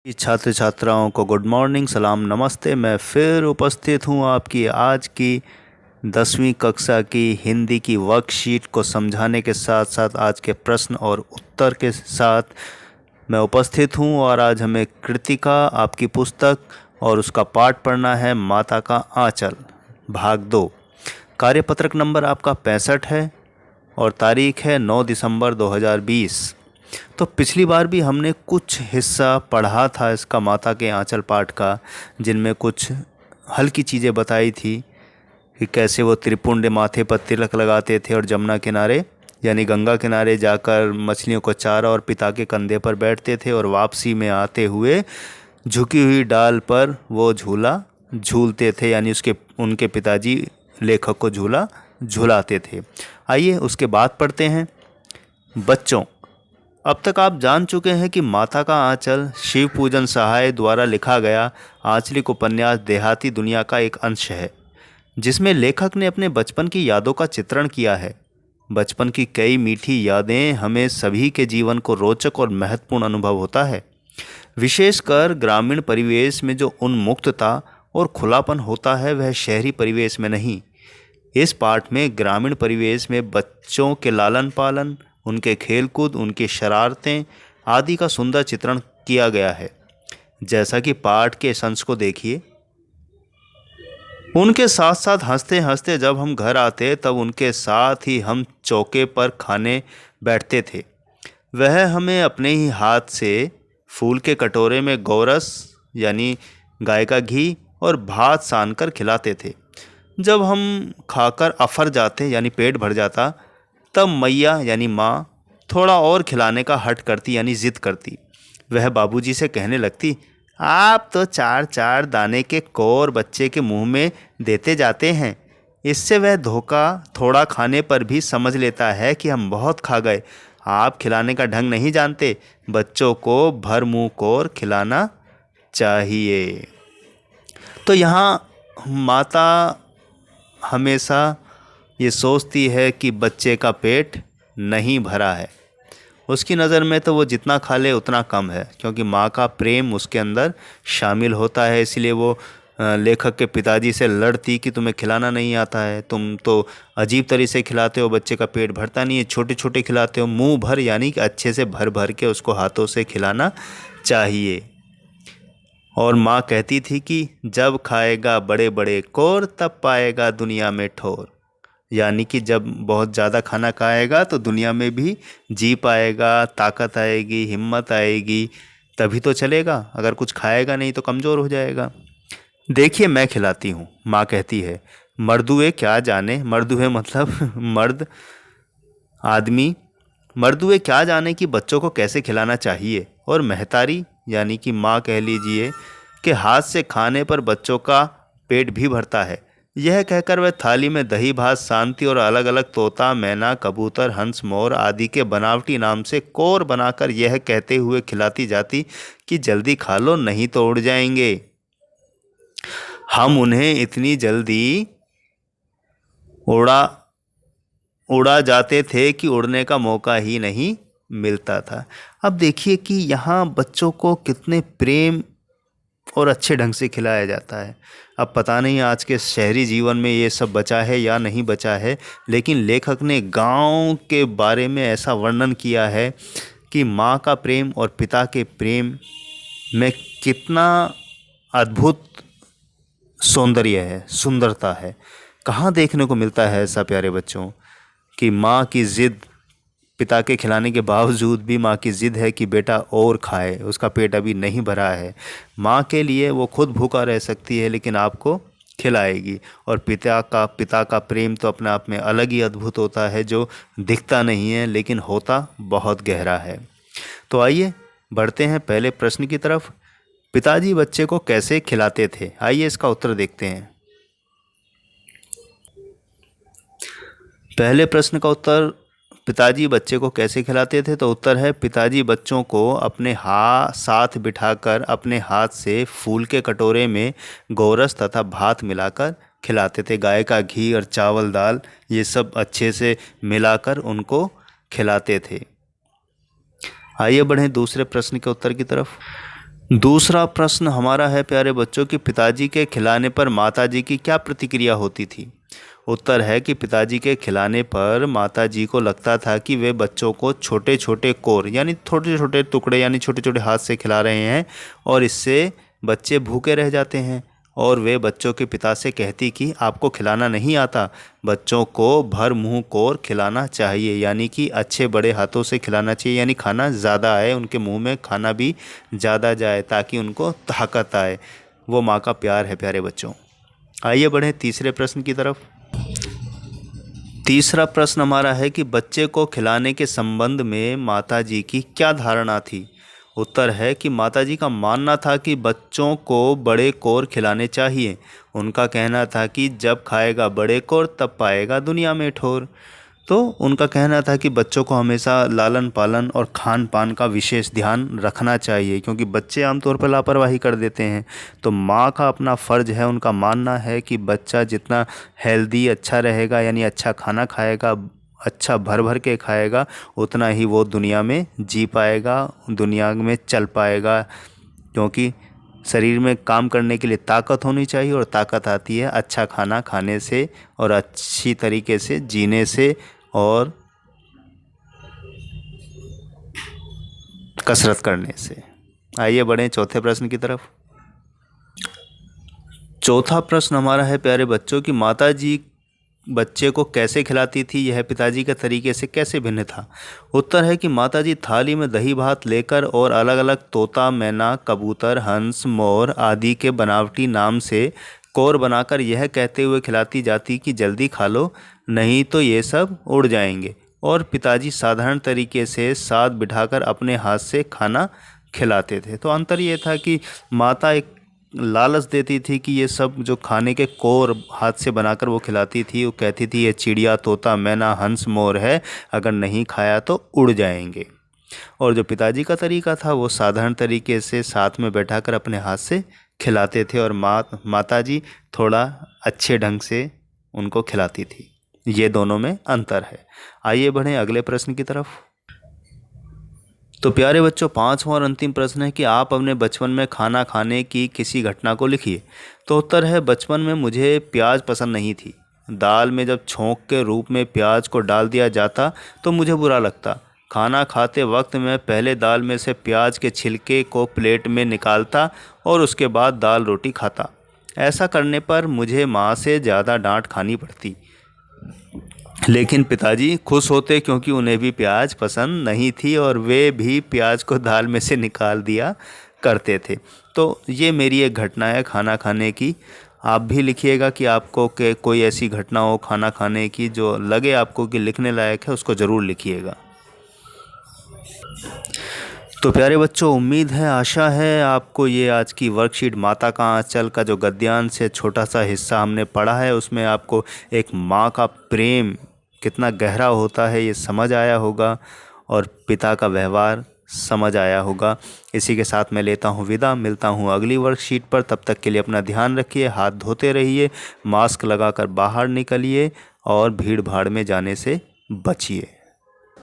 छात्र छात्राओं को गुड मॉर्निंग, सलाम, नमस्ते। मैं फिर उपस्थित हूँ आपकी आज की 10वीं कक्षा की हिंदी की वर्कशीट को समझाने के साथ साथ आज के प्रश्न और उत्तर के साथ मैं उपस्थित हूँ। और आज हमें कृतिका आपकी पुस्तक और उसका पाठ पढ़ना है, माता का आंचल, भाग 2। कार्यपत्रक नंबर आपका 65 है और तारीख है 9 दिसंबर 2020। तो पिछली बार भी हमने कुछ हिस्सा पढ़ा था इसका, माता के आंचल पाठ का, जिनमें कुछ हल्की चीज़ें बताई थी कि कैसे वो त्रिपुंड माथे पर तिलक लगाते थे और जमुना किनारे यानी गंगा किनारे जाकर मछलियों को चारा और पिता के कंधे पर बैठते थे और वापसी में आते हुए झुकी हुई डाल पर वो झूला झूलते थे, यानी उनके पिताजी लेखक को झूला झूलाते थे। आइए उसके बाद पढ़ते हैं। बच्चों, अब तक आप जान चुके हैं कि माता का आंचल शिव पूजन सहाय द्वारा लिखा गया आंचलिक उपन्यास देहाती दुनिया का एक अंश है, जिसमें लेखक ने अपने बचपन की यादों का चित्रण किया है। बचपन की कई मीठी यादें हमें सभी के जीवन को रोचक और महत्वपूर्ण अनुभव होता है। विशेषकर ग्रामीण परिवेश में जो उन्मुक्तता और खुलापन होता है, वह शहरी परिवेश में नहीं। इस पाठ में ग्रामीण परिवेश में बच्चों के लालन पालन, उनके खेलकूद, उनकी शरारतें आदि का सुंदर चित्रण किया गया है। जैसा कि पाठ के अंश को देखिए। उनके साथ साथ हंसते हंसते जब हम घर आते तब उनके साथ ही हम चौके पर खाने बैठते थे। वह हमें अपने ही हाथ से फूल के कटोरे में गौरस यानी गाय का घी और भात सान कर खिलाते थे। जब हम खाकर अफर जाते यानी पेट भर जाता, तब मैया यानी माँ थोड़ा और खिलाने का हट करती यानी जिद करती। वह बाबूजी से कहने लगती, आप तो चार चार दाने के कोर बच्चे के मुंह में देते जाते हैं। इससे वह धोखा थोड़ा खाने पर भी समझ लेता है कि हम बहुत खा गए। आप खिलाने का ढंग नहीं जानते, बच्चों को भर मुंह कोर खिलाना चाहिए। तो यहाँ माता हमेशा ये सोचती है कि बच्चे का पेट नहीं भरा है। उसकी नज़र में तो वो जितना खा ले उतना कम है, क्योंकि माँ का प्रेम उसके अंदर शामिल होता है। इसलिए वो लेखक के पिताजी से लड़ती कि तुम्हें खिलाना नहीं आता है, तुम तो अजीब तरीके से खिलाते हो, बच्चे का पेट भरता नहीं है, छोटे छोटे खिलाते हो, मुंह भर यानी कि अच्छे से भर भर के उसको हाथों से खिलाना चाहिए। और माँ कहती थी कि जब खाएगा बड़े बड़े कोर तब पाएगा दुनिया में ठोर, यानी कि जब बहुत ज़्यादा खाना खाएगा तो दुनिया में भी जी पाएगा, ताकत आएगी, हिम्मत आएगी, तभी तो चलेगा। अगर कुछ खाएगा नहीं तो कमज़ोर हो जाएगा। देखिए मैं खिलाती हूँ, माँ कहती है। मर्दुए क्या जाने, मर्दुए मतलब मर्द, आदमी, मर्दुए क्या जाने कि बच्चों को कैसे खिलाना चाहिए। और महतारी यानी कि माँ कह लीजिए कि हाथ से खाने पर बच्चों का पेट भी भरता है। यह कहकर वह थाली में दही भात, शांति और अलग अलग तोता, मैना, कबूतर, हंस, मोर आदि के बनावटी नाम से कोर बनाकर यह कहते हुए खिलाती जाती कि जल्दी खा लो नहीं तो उड़ जाएंगे। हम उन्हें इतनी जल्दी उड़ा उड़ा जाते थे कि उड़ने का मौका ही नहीं मिलता था। अब देखिए कि यहाँ बच्चों को कितने प्रेम और अच्छे ढंग से खिलाया जाता है। अब पता नहीं आज के शहरी जीवन में ये सब बचा है या नहीं बचा है, लेकिन लेखक ने गांव के बारे में ऐसा वर्णन किया है कि माँ का प्रेम और पिता के प्रेम में कितना अद्भुत सौंदर्य है, सुंदरता है। कहाँ देखने को मिलता है ऐसा प्यारे बच्चों, कि माँ की ज़िद, पिता के खिलाने के बावजूद भी माँ की ज़िद है कि बेटा और खाए, उसका पेट अभी नहीं भरा है। माँ के लिए वो खुद भूखा रह सकती है लेकिन आपको खिलाएगी। और पिता का प्रेम तो अपने आप में अलग ही अद्भुत होता है, जो दिखता नहीं है लेकिन होता बहुत गहरा है। तो आइए बढ़ते हैं पहले प्रश्न की तरफ। पिताजी बच्चे को कैसे खिलाते थे? आइए इसका उत्तर देखते हैं। पहले प्रश्न का उत्तर, पिताजी बच्चे को कैसे खिलाते थे, तो उत्तर है पिताजी बच्चों को अपने साथ बिठाकर अपने हाथ से फूल के कटोरे में गोरस तथा भात मिलाकर खिलाते थे। गाय का घी और चावल दाल ये सब अच्छे से मिलाकर उनको खिलाते थे। आइए बढ़ें दूसरे प्रश्न के उत्तर की तरफ। दूसरा प्रश्न हमारा है प्यारे बच्चों कि पिताजी के खिलाने पर माताजी की क्या प्रतिक्रिया होती थी। उत्तर है कि पिताजी के खिलाने पर माताजी को लगता था कि वे बच्चों को छोटे छोटे कोर यानी छोटे छोटे टुकड़े यानी छोटे छोटे हाथ से खिला रहे हैं और इससे बच्चे भूखे रह जाते हैं। और वे बच्चों के पिता से कहती कि आपको खिलाना नहीं आता, बच्चों को भर मुंह कोर खिलाना चाहिए, यानी कि अच्छे बड़े हाथों से खिलाना चाहिए, यानी खाना ज़्यादा आए, उनके मुंह में खाना भी ज़्यादा जाए ताकि उनको ताकत आए। वो माँ का प्यार है प्यारे बच्चों। आइए बढ़ें तीसरे प्रश्न की तरफ। तीसरा प्रश्न हमारा है कि बच्चे को खिलाने के संबंध में माताजी की क्या धारणा थी। उत्तर है कि माताजी का मानना था कि बच्चों को बड़े कोर खिलाने चाहिए। उनका कहना था कि जब खाएगा बड़े कोर तब पाएगा दुनिया में ठोर। तो उनका कहना था कि बच्चों को हमेशा लालन पालन और खान पान का विशेष ध्यान रखना चाहिए, क्योंकि बच्चे आमतौर पर लापरवाही कर देते हैं। तो माँ का अपना फ़र्ज है, उनका मानना है कि बच्चा जितना हेल्दी अच्छा रहेगा यानी अच्छा खाना खाएगा, अच्छा भर भर के खाएगा, उतना ही वो दुनिया में जी पाएगा, दुनिया में चल पाएगा। क्योंकि शरीर में काम करने के लिए ताकत होनी चाहिए और ताकत आती है अच्छा खाना खाने से और अच्छी तरीके से जीने से और कसरत करने से। आइए बढ़ें चौथे प्रश्न की तरफ। चौथा प्रश्न हमारा है प्यारे बच्चों कि माताजी बच्चे को कैसे खिलाती थी, यह पिताजी के तरीके से कैसे भिन्न था। उत्तर है कि माताजी थाली में दही भात लेकर और अलग अलग तोता, मैना, कबूतर, हंस, मोर आदि के बनावटी नाम से कोर बनाकर यह कहते हुए खिलाती जाती कि जल्दी खा लो, नहीं तो ये सब उड़ जाएंगे। और पिताजी साधारण तरीके से साथ बिठाकर अपने हाथ से खाना खिलाते थे। तो अंतर ये था कि माता एक लालच देती थी कि ये सब जो खाने के कोर हाथ से बनाकर वो खिलाती थी, वो कहती थी ये चिड़िया, तोता, मैना, हंस, मोर है, अगर नहीं खाया तो उड़ जाएंगे। और जो पिताजी का तरीका था वो साधारण तरीके से साथ में बैठाकर अपने हाथ से खिलाते थे और माताजी थोड़ा अच्छे ढंग से उनको खिलाती थी। ये दोनों में अंतर है। आइए बढ़ें अगले प्रश्न की तरफ। तो प्यारे बच्चों, पांचवा और अंतिम प्रश्न है कि आप अपने बचपन में खाना खाने की किसी घटना को लिखिए। तो उत्तर है बचपन में मुझे प्याज पसंद नहीं थी। दाल में जब छोंक के रूप में प्याज को डाल दिया जाता तो मुझे बुरा लगता। खाना खाते वक्त मैं पहले दाल में से प्याज के छिलके को प्लेट में निकालता और उसके बाद दाल रोटी खाता। ऐसा करने पर मुझे माँ से ज़्यादा डांट खानी पड़ती, लेकिन पिताजी खुश होते क्योंकि उन्हें भी प्याज पसंद नहीं थी और वे भी प्याज को दाल में से निकाल दिया करते थे। तो ये मेरी एक घटना है खाना खाने की। आप भी लिखिएगा कि आपको के कोई ऐसी घटना हो खाना खाने की जो लगे आपको कि लिखने लायक है, उसको ज़रूर लिखिएगा। तो प्यारे बच्चों, उम्मीद है, आशा है आपको ये आज की वर्कशीट माता का आंचल का जो गद्यांश से छोटा सा हिस्सा हमने पढ़ा है उसमें आपको एक माँ का प्रेम कितना गहरा होता है ये समझ आया होगा और पिता का व्यवहार समझ आया होगा। इसी के साथ मैं लेता हूँ विदा, मिलता हूँ अगली वर्कशीट पर। तब तक के लिए अपना ध्यान रखिए, हाथ धोते रहिए, मास्क लगाकर बाहर निकलिए और भीड़ भाड़ में जाने से बचिए।